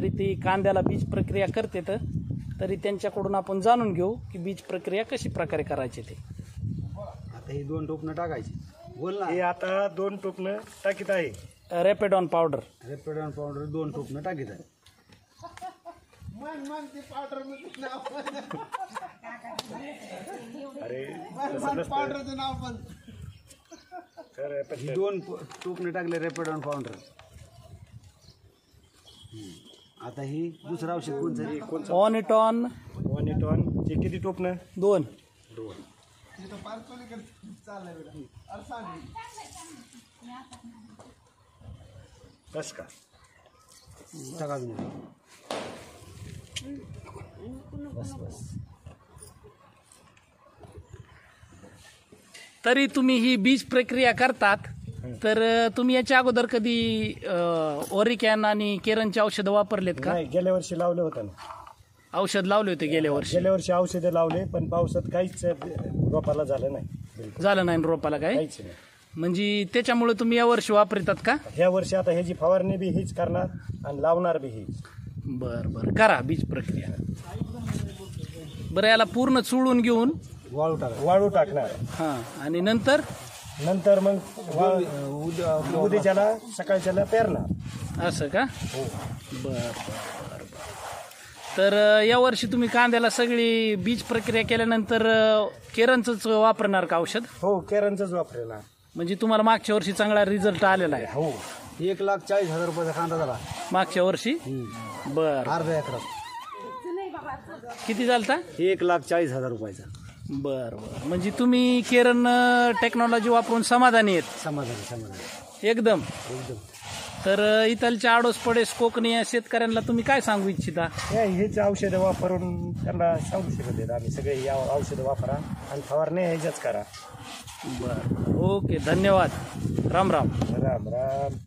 तरी ती कांद्याला बीज प्रक्रिया करते तरी त्यांच्याकडून आपण जाणून घेऊ की बीज प्रक्रिया कशी प्रकारे करायची ते. आता हे 2 टोपणं टाकायची. बोल ना. हे आता 2 टोपणं टाकीत आहे. रॅपिडॉन पावडर 2 टोपणं टाकीत आहे. अरे पावडरचं नाव पण 2 टोपणं टाकले रॅपिडॉन पावडर. आता ही दुसरं औषध कोणतं? ऑनिटॉन. ऑनिटॉन ते किती टोपणं? 2. बस का? बस. तरी तुम्ही ही बीज प्रक्रिया करतात तर तुम्ही याच्या अगोदर कधी ओरिकॅन आणि केरनचे औषधं वापरलेत का? नाही, गेल्या वर्षी लावलं होतं ना. औषध लावले होते गेल्या वर्षी. गेल्या वर्षी औषधं लावले पण पावसात काहीच रोपाला झालं नाही. बिलकुल झालं नाही रोपाला काय? काहीच नाही. म्हणजे त्याच्यामुळे तुम्ही या वर्षी वापरतात का? ह्या वर्षी आता ह्याची फवारणी बी हीच करणार आणि लावणार बी हीच. बर करा बीज प्रक्रिया. बरं, याला पूर्ण चुळून घेऊन वाळू टाकणार. हा, आणि नंतर मग उद्याच्याला सकाळच्याला पेरणार. असं का? बर. तर या वर्षी तुम्ही कांद्याला सगळी बीज प्रक्रिया केल्यानंतर केरनच वापरणार का औषध? हो, केरनच वापरेल. म्हणजे तुम्हाला मागच्या वर्षी चांगला रिझल्ट आलेला आहे? हो. 1,40,000 रुपयाचा कांदा झाला मागच्या वर्षी. बर. अर्ध्या एकरात किती झालता? 1,40,000 रुपयाचा. बर. म्हणजे तुम्ही केरन टेक्नॉलॉजी वापरून समाधानी आहेत? समाधानी एकदम. तर इथलच्या आडोस पडेस कोकणी या शेतकऱ्यांना तुम्ही काय सांगू इच्छिता? हेच औषधं वापरून त्यांना सांगू शकत आम्ही सगळे या औषधं वापरा आणि फवारणी ह्याच्याच करा. बर. ओके, धन्यवाद. राम राम. राम राम.